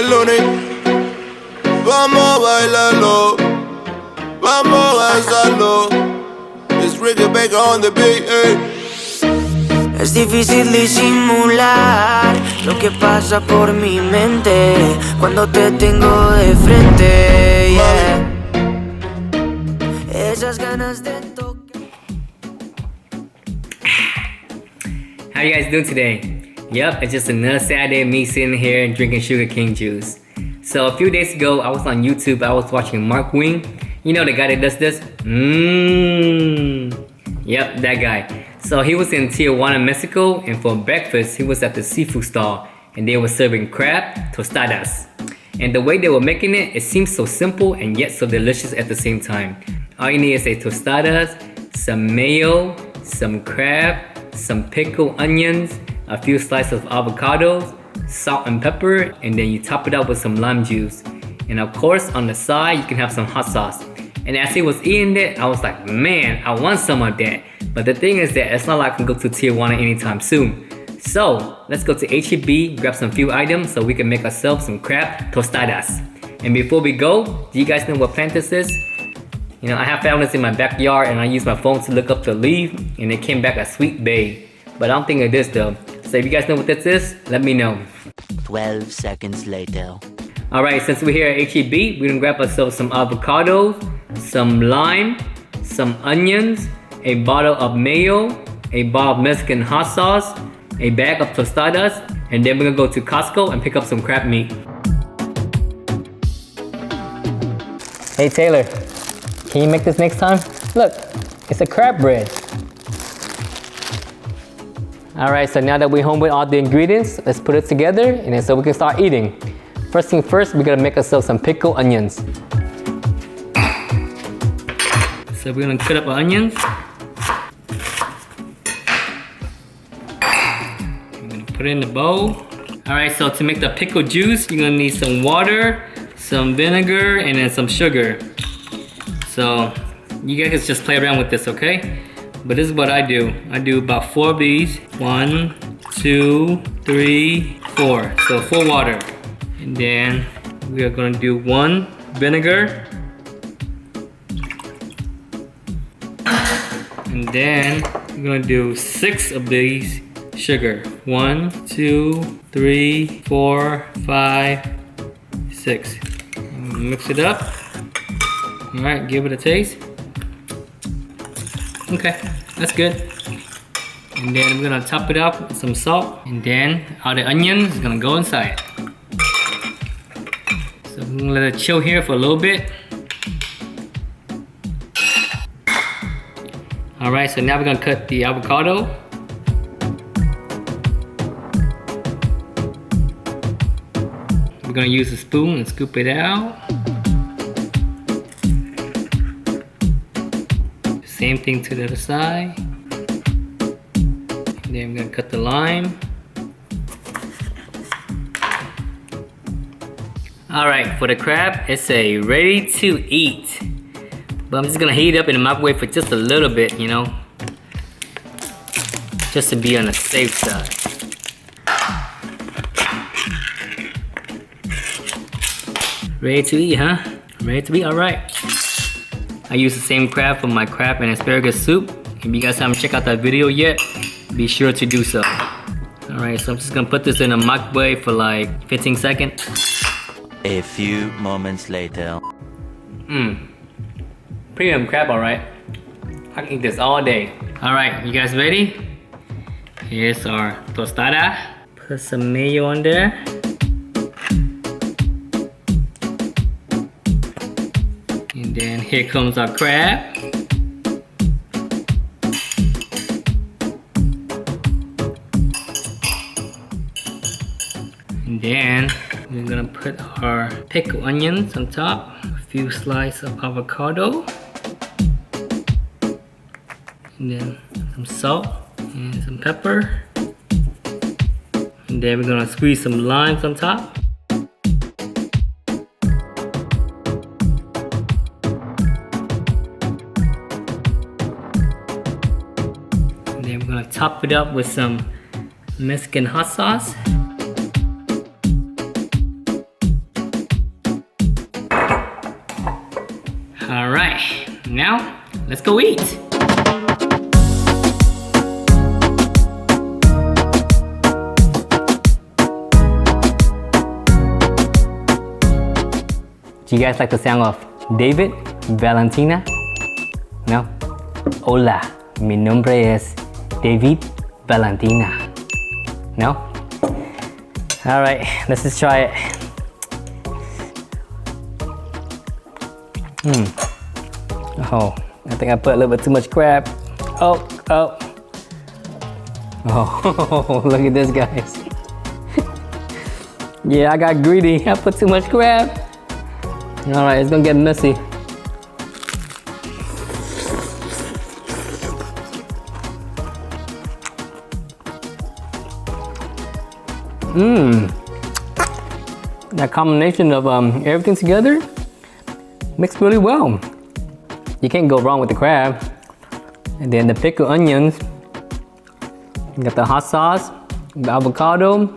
el lunes. Vamos a bailarlo, vamos a danzarlo. It's Ricky Baker on the beat, Es difícil disimular lo que pasa por mi mente cuando te tengo de frente, yeah. Esas ganas de tocar. How you guys doing today? Yep, it's just another Saturday of me sitting here and drinking sugar cane juice. So a few days ago, I was on YouTube, I was watching Mark Wiens. You know the guy that does this? Yep, that guy. So he was in Tijuana, Mexico, and for breakfast, he was at the seafood stall, and they were serving crab tostadas. And the way they were making it, it seems so simple and yet so delicious at the same time. All you need is a tostadas, some mayo, some crab, some pickled onions, a few slices of avocados, salt and pepper, and then you top it up with some lime juice. And of course, on the side, you can have some hot sauce. And as he was eating it, I was like, man, I want some of that. But the thing is that it's not like I can go to Tijuana anytime soon. So let's go to HEB, grab some few items so we can make ourselves some crab tostadas. And before we go, do you guys know what plant this is? You know, I have found this in my backyard and I used my phone to look up the leaf and it came back a sweet bay. But I don't think it is though. So if you guys know what this is, let me know. 12 seconds later. Alright, since we're here at HEB, we're gonna grab ourselves some avocados, some lime, some onions, a bottle of mayo, a bottle of Mexican hot sauce, a bag of tostadas, and then we're gonna go to Costco and pick up some crab meat. Hey Taylor, can you make this next time? Look, it's a crab bread. Alright, so now that we're home with all the ingredients, let's put it together and then so we can start eating. First thing first, we're gonna make ourselves some pickled onions. So we're gonna cut up our onions. I'm gonna put it in the bowl. Alright, so to make the pickle juice, you're gonna need some water, some vinegar, and then some sugar. So you guys just play around with this, okay? But this is what I do. I do about 4 of these. 1, 2, 3, 4. So 4 water. And then we are gonna do 1 vinegar. And then we're gonna do 6 of these sugar. 1, 2, 3, 4, 5, 6. Mix it up. All right, give it a taste. Okay, that's good. And then we're gonna top it up with some salt. And then all the onions is gonna go inside. So we're gonna let it chill here for a little bit. All right, so now we're gonna cut the avocado. We're gonna use a spoon and scoop it out. Same thing to the other side. And then I'm gonna cut the lime. Alright, for the crab, it's a ready to eat. But I'm just gonna heat it up in the microwave for just a little bit, you know. Just to be on the safe side. Ready to eat, huh? Ready to eat? Alright. I use the same crab for my crab and asparagus soup. If you guys haven't checked out that video yet, be sure to do so. Alright, so I'm just gonna put this in a microwave for like 15 seconds. A few moments later. Premium crab, alright. I can eat this all day. Alright, you guys ready? Here's our tostada. Put some mayo on there. And then here comes our crab. And then we're gonna put our pickled onions on top. A few slices of avocado. And then some salt and some pepper. And then we're gonna squeeze some limes on top. And then we're gonna top it up with some Mexican hot sauce. Alright, now let's go eat. Do you guys like the sound of David Valentina? No? Hola, mi nombre es David Valentina. No? Alright, let's just try it. Oh, I think I put a little bit too much crab. Oh, look at this, guys. Yeah, I got greedy. I put too much crab. Alright, it's gonna get messy. That combination of everything together mixed really well. You can't go wrong with the crab. And then the pickled onions. You got the hot sauce, the avocado, a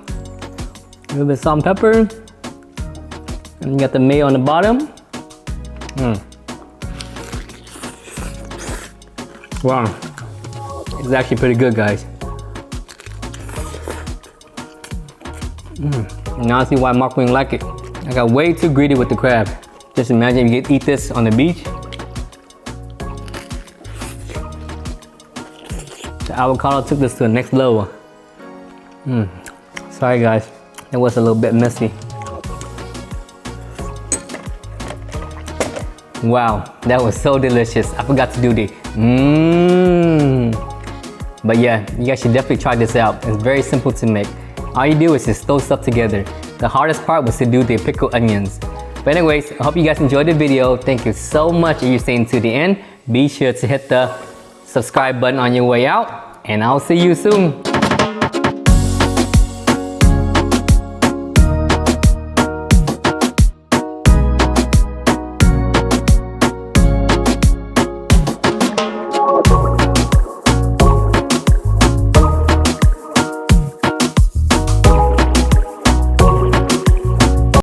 little bit of salt and pepper. And you got the mayo on the bottom. Wow. It's actually pretty good, guys. Now I see why Mark Wiens like it. I got way too greedy with the crab. Just imagine you could eat this on the beach. The avocado took this to the next level. Sorry guys, it was a little bit messy. Wow, that was so delicious. I forgot to do the But yeah, you guys should definitely try this out. It's very simple to make. All you do is just throw stuff together. The hardest part was to do the pickled onions. But anyways, I hope you guys enjoyed the video. Thank you so much if you're staying to the end. Be sure to hit the subscribe button on your way out, and I'll see you soon.